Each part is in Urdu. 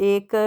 1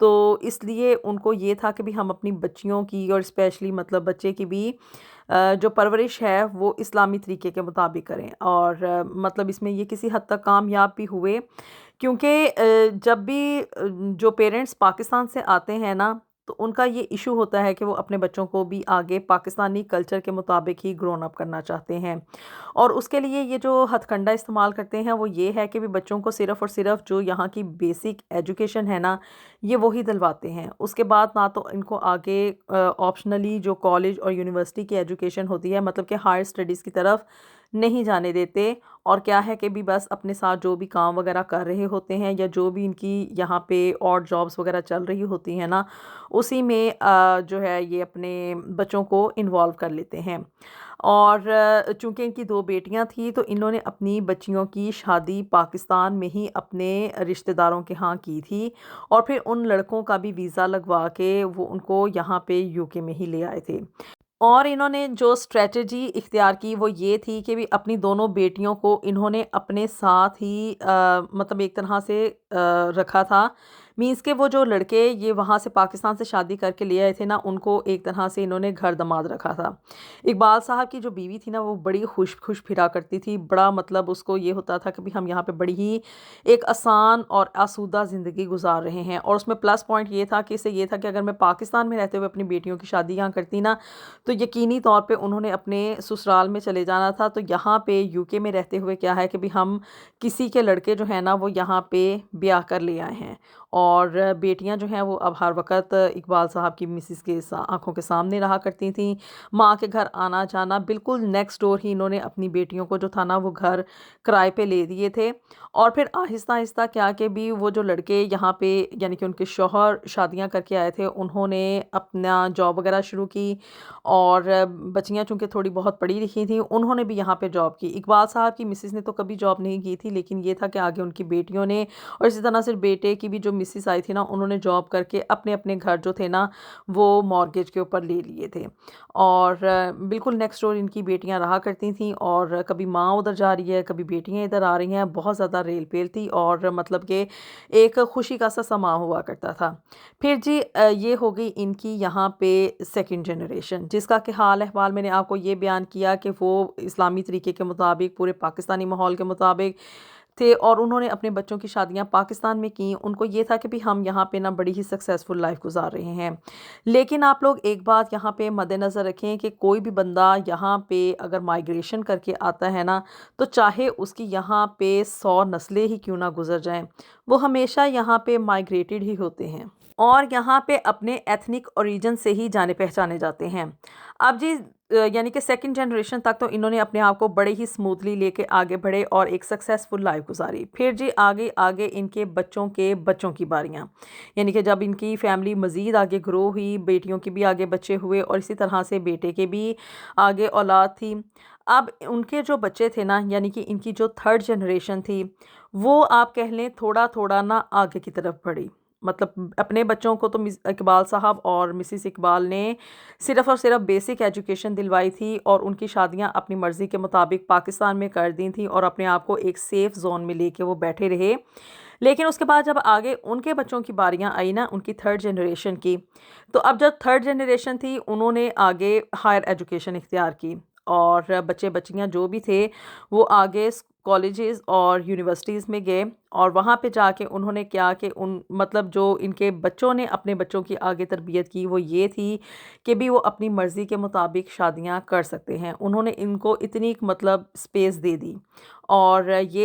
تو اس لیے ان کو یہ تھا کہ بھی ہم اپنی بچیوں کی اور اسپیشلی مطلب بچے کی بھی جو پرورش ہے وہ اسلامی طریقے کے مطابق کریں، اور مطلب اس میں یہ کسی حد تک کامیاب بھی ہوئے، کیونکہ جب بھی جو پیرنٹس پاکستان سے آتے ہیں نا تو ان کا یہ ایشو ہوتا ہے کہ وہ اپنے بچوں کو بھی آگے پاکستانی کلچر کے مطابق ہی گرون اپ کرنا چاہتے ہیں، اور اس کے لیے یہ جو ہتھ کنڈا استعمال کرتے ہیں وہ یہ ہے کہ بھی بچوں کو صرف اور صرف جو یہاں کی بیسک ایجوکیشن ہے نا یہ وہی دلواتے ہیں، اس کے بعد نہ تو ان کو آگے آپشنلی جو کالج اور یونیورسٹی کی ایجوکیشن ہوتی ہے مطلب کہ ہائر اسٹڈیز کی طرف نہیں جانے دیتے، اور کیا ہے کہ بھی بس اپنے ساتھ جو بھی کام وغیرہ کر رہے ہوتے ہیں یا جو بھی ان کی یہاں پہ اور جابس وغیرہ چل رہی ہوتی ہیں نا اسی میں جو ہے یہ اپنے بچوں کو انوالو کر لیتے ہیں۔ اور چونکہ ان کی 2 بیٹیاں تھیں تو انہوں نے اپنی بچیوں کی شادی پاکستان میں ہی اپنے رشتہ داروں کے ہاں کی تھی، اور پھر ان لڑکوں کا بھی ویزا لگوا کے وہ ان کو یہاں پہ UK میں ہی لے آئے تھے۔ اور انہوں نے جو اسٹریٹجی اختیار کی وہ یہ تھی کہ بھی اپنی دونوں بیٹیوں کو انہوں نے اپنے ساتھ ہی مطلب ایک طرح سے رکھا تھا، مینس کہ وہ جو لڑکے یہ وہاں سے پاکستان سے شادی کر کے لے آئے تھے نا ان کو ایک طرح سے انہوں نے گھر دماد رکھا تھا۔ اقبال صاحب کی جو بیوی تھی نا وہ بڑی خوش پھرا کرتی تھی، بڑا مطلب اس کو یہ ہوتا تھا کہ بھی ہم یہاں پہ بڑی ہی ایک آسان اور آسودہ زندگی گزار رہے ہیں، اور اس میں پلس پوائنٹ یہ تھا کہ اسے یہ تھا کہ اگر میں پاکستان میں رہتے ہوئے اپنی بیٹیوں کی شادی یہاں کرتی نا تو یقینی طور پہ انہوں نے اپنے سسرال میں چلے جانا تھا، تو یہاں پہ UK میں رہتے ہوئے کیا ہے کہ بھی ہم کسی کے لڑکے جو ہیں نا وہ یہاں پہ بیاہ کر لے آئے ہیں، اور بیٹیاں جو ہیں وہ اب ہر وقت اقبال صاحب کی مسز کے آنکھوں کے سامنے رہا کرتی تھیں، ماں کے گھر آنا جانا بالکل نیکسٹ ڈور ہی انہوں نے اپنی بیٹیوں کو جو تھا نا وہ گھر کرائے پہ لے دیے تھے، اور پھر آہستہ آہستہ کیا کہ بھی وہ جو لڑکے یہاں پہ یعنی کہ ان کے شوہر شادیاں کر کے آئے تھے انہوں نے اپنا جاب وغیرہ شروع کی، اور بچیاں چونکہ تھوڑی بہت پڑھی لکھی تھیں انہوں نے بھی یہاں پہ جاب کی۔ اقبال صاحب کی مسز نے تو کبھی جاب نہیں کی تھی، لیکن یہ تھا کہ آگے ان کی بیٹیوں نے اور اسی طرح سے بیٹے کی بھی جو مسز آئی تھی نا انہوں نے جاب کر کے اپنے اپنے گھر جو تھے نا وہ مارگیج کے اوپر لے لیے تھے، اور بالکل نیکسٹ ڈور ان کی بیٹیاں رہا کرتی تھیں، اور کبھی ماں ادھر جا رہی ہے کبھی بیٹیاں ادھر آ رہی ہیں، بہت زیادہ ریل پیل تھی، اور مطلب کہ ایک خوشی کا سا سما ہوا کرتا تھا۔ پھر جی یہ ہو گئی ان کی یہاں پہ سیکنڈ جنریشن، جس کا کہ حال احوال میں نے آپ کو یہ بیان کیا کہ وہ اسلامی طریقے کے مطابق پورے پاکستانی ماحول کے مطابق تھے، اور انہوں نے اپنے بچوں کی شادیاں پاکستان میں کی۔ ان کو یہ تھا کہ بھی ہم یہاں پہ نا بڑی ہی سکسیسفل لائف گزار رہے ہیں، لیکن آپ لوگ ایک بات یہاں پہ مد نظر رکھیں کہ کوئی بھی بندہ یہاں پہ اگر مائیگریشن کر کے آتا ہے نا تو چاہے اس کی یہاں پہ 100 نسلیں ہی کیوں نہ گزر جائیں وہ ہمیشہ یہاں پہ مائیگریٹڈ ہی ہوتے ہیں، اور یہاں پہ اپنے ایتھنک اوریجن سے ہی جانے پہچانے جاتے ہیں۔ اب جی یعنی کہ سیکنڈ جنریشن تک تو انہوں نے اپنے آپ کو بڑے ہی سموتھلی لے کے آگے بڑھے اور ایک سکسیسفل لائف گزاری۔ پھر جی آگے ان کے بچوں کی باریاں، یعنی کہ جب ان کی فیملی مزید آگے گرو ہوئی، بیٹیوں کے بھی آگے بچے ہوئے اور اسی طرح سے بیٹے کے بھی آگے اولاد تھی، اب ان کے جو بچے تھے نا یعنی کہ ان کی جو تھرڈ جنریشن تھی وہ آپ کہہ لیں تھوڑا تھوڑا نا آگے کی طرف بڑھی، مطلب اپنے بچوں کو تو اقبال صاحب اور مسز اقبال نے صرف اور صرف بیسک ایجوکیشن دلوائی تھی، اور ان کی شادیاں اپنی مرضی کے مطابق پاکستان میں کر دی تھیں اور اپنے آپ کو ایک سیف زون میں لے کے وہ بیٹھے رہے۔ لیکن اس کے بعد جب آگے ان کے بچوں کی باریاں آئی نا ان کی تھرڈ جنریشن کی، تو اب جب تھرڈ جنریشن تھی انہوں نے آگے ہائر ایجوکیشن اختیار کی، اور بچے بچیاں جو بھی تھے وہ آگے کالجز اور یونیورسٹیز میں گئے، اور وہاں پہ جا کے انہوں نے کیا کہ مطلب جو ان کے بچوں نے اپنے بچوں کی آگے تربیت کی وہ یہ تھی کہ بھی وہ اپنی مرضی کے مطابق شادیاں کر سکتے ہیں، انہوں نے ان کو اتنی مطلب سپیس دے دی، اور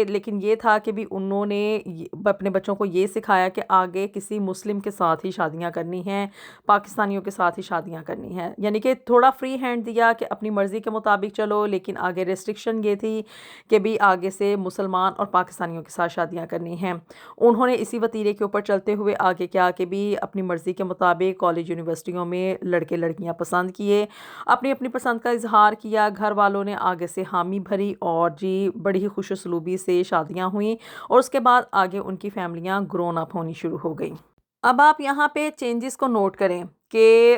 لیکن یہ تھا کہ بھی انہوں نے اپنے بچوں کو یہ سکھایا کہ آگے کسی مسلم کے ساتھ ہی شادیاں کرنی ہیں، پاکستانیوں کے ساتھ ہی شادیاں کرنی ہیں، یعنی کہ تھوڑا فری ہینڈ دیا کہ اپنی مرضی کے مطابق چلو، لیکن آگے ریسٹرکشن یہ تھی کہ بھی آگے سے مسلمان اور پاکستانیوں کے ساتھ شادیاں کرنی ہیں۔ انہوں نے اسی وتیرے کے اوپر چلتے ہوئے آگے کیا کہ بھی اپنی مرضی کے مطابق کالج یونیورسٹیوں میں لڑکے لڑکیاں پسند کیے، اپنی اپنی پسند کا اظہار کیا، گھر والوں نے آگے سے حامی بھری، اور جی بڑی ہی خوش اسلوبی سے شادیاں ہوئیں، اور اس کے بعد آگے ان کی فیملیاں گرون اپ ہونی شروع ہو گئیں۔ اب آپ یہاں پہ چینجز کو نوٹ کریں کہ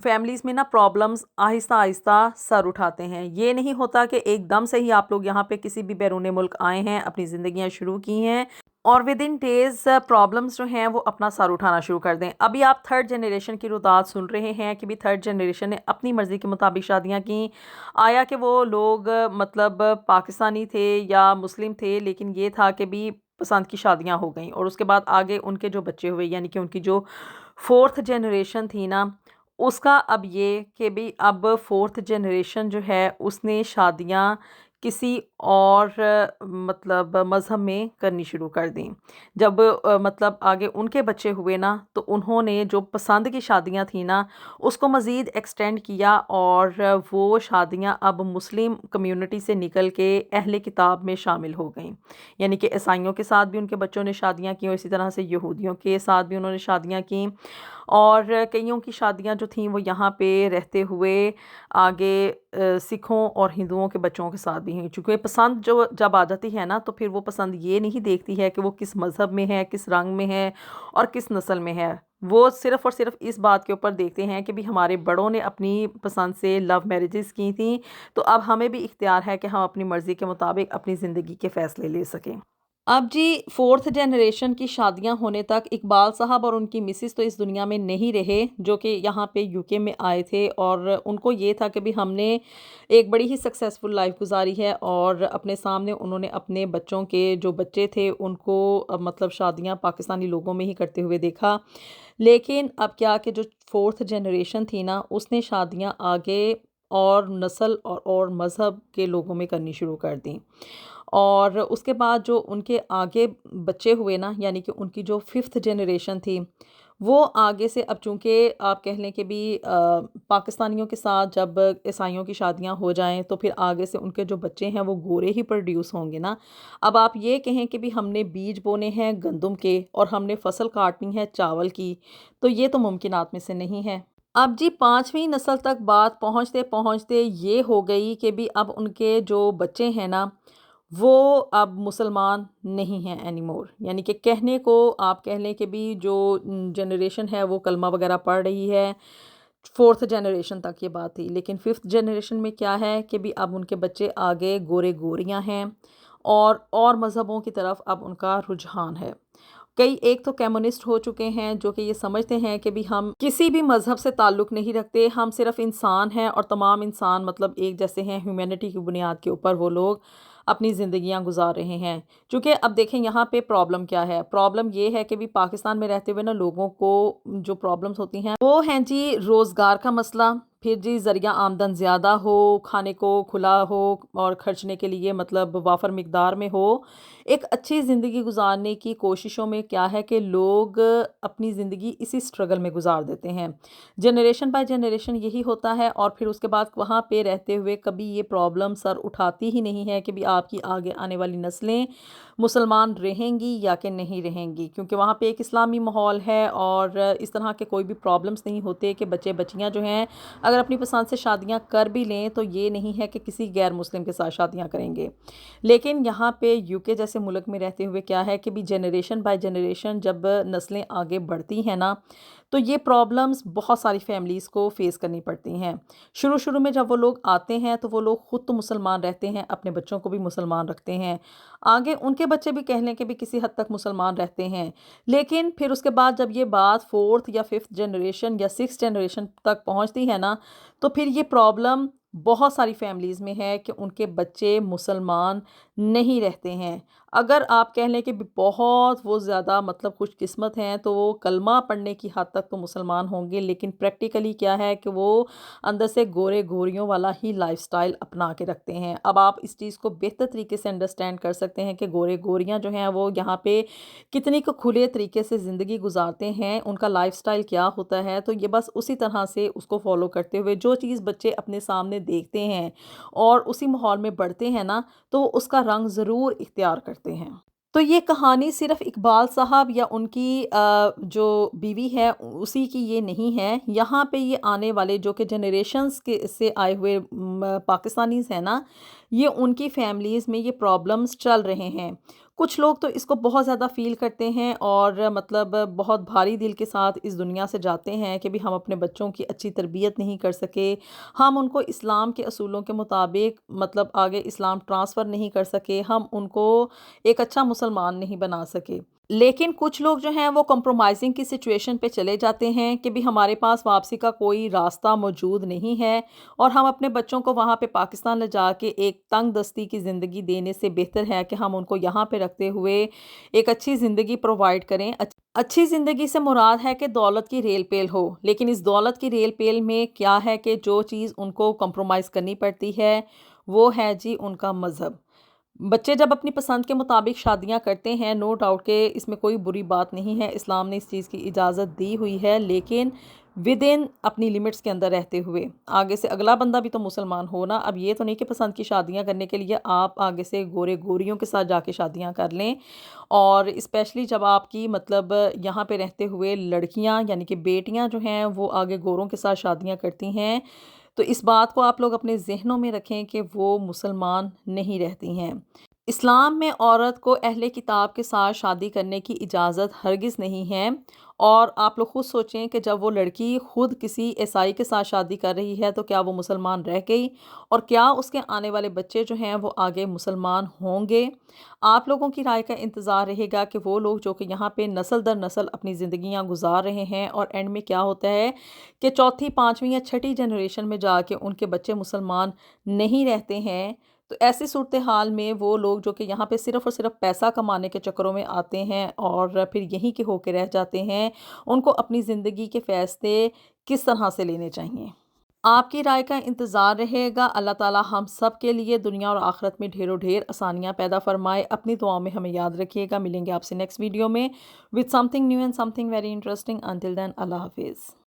فیملیز میں نا پرابلمز آہستہ آہستہ سر اٹھاتے ہیں، یہ نہیں ہوتا کہ ایک دم سے ہی آپ لوگ یہاں پہ کسی بھی بیرون ملک آئے ہیں اپنی زندگیاں شروع کی ہیں اور ود ان ڈیز پرابلمس جو ہیں وہ اپنا سر اٹھانا شروع کر دیں۔ ابھی آپ تھرڈ جنریشن کی روداد سن رہے ہیں کہ بھی تھرڈ جنریشن نے اپنی مرضی کے مطابق شادیاں کیں۔ آیا کہ وہ لوگ مطلب پاکستانی تھے یا مسلم تھے، لیکن یہ تھا کہ بھی پسند کی شادیاں ہو گئیں، اور اس کے بعد آگے ان کے جو بچے ہوئے، یعنی کہ ان کی جو فورتھ جنریشن تھی نا، اس کا اب یہ کہ بھی اب فورتھ جنریشن جو ہے اس نے شادیاں کسی اور مطلب مذہب میں کرنی شروع کر دیں۔ جب مطلب آگے ان کے بچے ہوئے نا، تو انہوں نے جو پسند کی شادیاں تھیں نا، اس کو مزید ایکسٹینڈ کیا، اور وہ شادیاں اب مسلم کمیونٹی سے نکل کے اہل کتاب میں شامل ہو گئیں، یعنی کہ عیسائیوں کے ساتھ بھی ان کے بچوں نے شادیاں کی، اور اسی طرح سے یہودیوں کے ساتھ بھی انہوں نے شادیاں کیں، اور کئیوں کی شادیاں جو تھیں وہ یہاں پہ رہتے ہوئے آگے سکھوں اور ہندوؤں کے بچوں کے ساتھ بھی ہیں، چونکہ پسند جو جب آ جاتی ہے نا، تو پھر وہ پسند یہ نہیں دیکھتی ہے کہ وہ کس مذہب میں ہے، کس رنگ میں ہے، اور کس نسل میں ہے۔ وہ صرف اور صرف اس بات کے اوپر دیکھتے ہیں کہ بھی ہمارے بڑوں نے اپنی پسند سے لو میرجز کی تھیں، تو اب ہمیں بھی اختیار ہے کہ ہم اپنی مرضی کے مطابق اپنی زندگی کے فیصلے لے سکیں۔ اب جی فورتھ جنریشن کی شادیاں ہونے تک اقبال صاحب اور ان کی مسز تو اس دنیا میں نہیں رہے، جو کہ یہاں پہ یو کے میں آئے تھے، اور ان کو یہ تھا کہ بھی ہم نے ایک بڑی ہی سکسیسفل لائف گزاری ہے، اور اپنے سامنے انہوں نے اپنے بچوں کے جو بچے تھے ان کو مطلب شادیاں پاکستانی لوگوں میں ہی کرتے ہوئے دیکھا۔ لیکن اب کیا کہ جو فورتھ جنریشن تھی نا، اس نے شادیاں آگے اور نسل اور مذہب کے لوگوں میں کرنی شروع کر دیں، اور اس کے بعد جو ان کے آگے بچے ہوئے نا، یعنی کہ ان کی جو ففتھ جنریشن تھی، وہ آگے سے اب چونکہ آپ کہہ لیں کہ بھی پاکستانیوں کے ساتھ جب عیسائیوں کی شادیاں ہو جائیں، تو پھر آگے سے ان کے جو بچے ہیں وہ گورے ہی پروڈیوس ہوں گے نا۔ اب آپ یہ کہیں کہ بھی ہم نے بیج بونے ہیں گندم کے، اور ہم نے فصل کاٹنی ہے چاول کی، تو یہ تو ممکنات میں سے نہیں ہے۔ اب جی پانچویں نسل تک بات پہنچتے پہنچتے یہ ہو گئی کہ بھی اب ان کے جو بچے ہیں نا، وہ اب مسلمان نہیں ہیں اینی مور، یعنی کہ کہنے کو آپ کہہ لیں کہ بھی جو جنریشن ہے وہ کلمہ وغیرہ پڑھ رہی ہے، فورتھ جنریشن تک یہ بات تھی، لیکن ففتھ جنریشن میں کیا ہے کہ بھی اب ان کے بچے آگے گورے گوریاں ہیں، اور مذہبوں کی طرف اب ان کا رجحان ہے۔ کئی ایک تو کمیونسٹ ہو چکے ہیں، جو کہ یہ سمجھتے ہیں کہ بھی ہم کسی بھی مذہب سے تعلق نہیں رکھتے، ہم صرف انسان ہیں، اور تمام انسان مطلب ایک جیسے ہیں، ہیومینٹی کی بنیاد کے اوپر وہ لوگ اپنی زندگیاں گزار رہے ہیں۔ چونکہ اب دیکھیں یہاں پہ پرابلم کیا ہے، پرابلم یہ ہے کہ بھی پاکستان میں رہتے ہوئے نا لوگوں کو جو پرابلمس ہوتی ہیں وہ ہیں جی روزگار کا مسئلہ، پھر جی ذریعہ آمدن زیادہ ہو، کھانے کو کھلا ہو، اور خرچنے کے لیے مطلب وافر مقدار میں ہو۔ ایک اچھی زندگی گزارنے کی کوششوں میں کیا ہے کہ لوگ اپنی زندگی اسی سٹرگل میں گزار دیتے ہیں، جنریشن بائی جنریشن یہی ہوتا ہے، اور پھر اس کے بعد وہاں پہ رہتے ہوئے کبھی یہ پرابلم سر اٹھاتی ہی نہیں ہے کہ بھی آپ کی آگے آنے والی نسلیں مسلمان رہیں گی یا کہ نہیں رہیں گی، کیونکہ وہاں پہ ایک اسلامی ماحول ہے، اور اس طرح کے کوئی بھی پرابلمس نہیں ہوتے کہ بچے بچیاں جو ہیں اگر اپنی پسند سے شادیاں کر بھی لیں تو یہ نہیں ہے کہ کسی غیر مسلم کے ساتھ شادیاں کریں گے۔ لیکن یہاں پہ یو کے جیسے ملک میں رہتے ہوئے کیا ہے کہ بھی جنریشن بائی جنریشن جب نسلیں آگے بڑھتی ہیں نا، تو یہ پرابلمز بہت ساری فیملیز کو فیس کرنی پڑتی ہیں۔ شروع میں جب وہ لوگ آتے ہیں تو وہ لوگ خود تو مسلمان رہتے ہیں، اپنے بچوں کو بھی مسلمان رکھتے ہیں، آگے ان کے بچے بھی کہہ لیں کہ بھی کسی حد تک مسلمان رہتے ہیں، لیکن پھر اس کے بعد جب یہ بات فورتھ یا ففتھ جنریشن یا سکس جنریشن تک پہنچتی ہے نا، تو پھر یہ پرابلم بہت ساری فیملیز میں ہے کہ ان کے بچے مسلمان نہیں رہتے ہیں۔ اگر آپ کہہ لیں کہ بہت وہ زیادہ مطلب خوش قسمت ہیں تو وہ کلمہ پڑھنے کی حد تک تو مسلمان ہوں گے، لیکن پریکٹیکلی کیا ہے کہ وہ اندر سے گورے گوریوں والا ہی لائف سٹائل اپنا کے رکھتے ہیں۔ اب آپ اس چیز کو بہتر طریقے سے انڈرسٹینڈ کر سکتے ہیں کہ گورے گوریاں جو ہیں وہ یہاں پہ کتنی کو کھلے طریقے سے زندگی گزارتے ہیں، ان کا لائف سٹائل کیا ہوتا ہے، تو یہ بس اسی طرح سے اس کو فالو کرتے ہوئے جو چیز بچے اپنے سامنے دیکھتے ہیں اور اسی ماحول میں بڑھتے ہیں نا، تو وہ اس کا رنگ ضرور اختیار کرتے ہیں۔ تو یہ کہانی صرف اقبال صاحب یا ان کی جو بیوی ہے اسی کی یہ نہیں ہے، یہاں پہ یہ آنے والے جو کہ جنریشنز کے سے آئے ہوئے پاکستانیز ہیں نا، یہ ان کی فیملیز میں یہ پرابلمز چل رہے ہیں۔ کچھ لوگ تو اس کو بہت زیادہ فیل کرتے ہیں اور مطلب بہت بھاری دل کے ساتھ اس دنیا سے جاتے ہیں کہ بھی ہم اپنے بچوں کی اچھی تربیت نہیں کر سکے، ہم ان کو اسلام کے اصولوں کے مطابق مطلب آگے اسلام ٹرانسفر نہیں کر سکے، ہم ان کو ایک اچھا مسلمان نہیں بنا سکے۔ لیکن کچھ لوگ جو ہیں وہ کمپرومائزنگ کی سچویشن پہ چلے جاتے ہیں کہ بھی ہمارے پاس واپسی کا کوئی راستہ موجود نہیں ہے اور ہم اپنے بچوں کو وہاں پہ پاکستان لے جا کے ایک تنگ دستی کی زندگی دینے سے بہتر ہے کہ ہم ان کو یہاں پہ رکھتے ہوئے ایک اچھی زندگی پرووائڈ کریں۔ اچھی زندگی سے مراد ہے کہ دولت کی ریل پیل ہو، لیکن اس دولت کی ریل پیل میں کیا ہے کہ جو چیز ان کو کمپرومائز کرنی پڑتی ہے وہ ہے جی ان کا مذہب۔ بچے جب اپنی پسند کے مطابق شادیاں کرتے ہیں، نو ڈاؤٹ کہ اس میں کوئی بری بات نہیں ہے، اسلام نے اس چیز کی اجازت دی ہوئی ہے، لیکن ود ان اپنی لمٹس کے اندر رہتے ہوئے۔ آگے سے اگلا بندہ بھی تو مسلمان ہو نا، اب یہ تو نہیں کہ پسند کی شادیاں کرنے کے لیے آپ آگے سے گورے گوریوں کے ساتھ جا کے شادیاں کر لیں، اور اسپیشلی جب آپ کی مطلب یہاں پہ رہتے ہوئے لڑکیاں یعنی کہ بیٹیاں جو ہیں وہ آگے گوروں کے ساتھ شادیاں کرتی ہیں، تو اس بات کو آپ لوگ اپنے ذہنوں میں رکھیں کہ وہ مسلمان نہیں رہتی ہیں۔ اسلام میں عورت کو اہل کتاب کے ساتھ شادی کرنے کی اجازت ہرگز نہیں ہے، اور آپ لوگ خود سوچیں کہ جب وہ لڑکی خود کسی عیسائی کے ساتھ شادی کر رہی ہے تو کیا وہ مسلمان رہ گئی، اور کیا اس کے آنے والے بچے جو ہیں وہ آگے مسلمان ہوں گے؟ آپ لوگوں کی رائے کا انتظار رہے گا کہ وہ لوگ جو کہ یہاں پہ نسل در نسل اپنی زندگیاں گزار رہے ہیں اور اینڈ میں کیا ہوتا ہے کہ چوتھی پانچویں یا چھٹی جنریشن میں جا کے ان کے بچے مسلمان نہیں رہتے ہیں، تو ایسی صورتحال میں وہ لوگ جو کہ یہاں پہ صرف اور صرف پیسہ کمانے کے چکروں میں آتے ہیں اور پھر یہیں کے ہو کے رہ جاتے ہیں، ان کو اپنی زندگی کے فیصلے کس طرح سے لینے چاہیے؟ آپ کی رائے کا انتظار رہے گا۔ اللہ تعالی ہم سب کے لیے دنیا اور آخرت میں ڈھیر و ڈھیر آسانیاں پیدا فرمائے۔ اپنی دعاؤں میں ہمیں یاد رکھیے گا۔ ملیں گے آپ سے نیکسٹ ویڈیو میں with something new and something very interesting. Until then, اللہ حافظ۔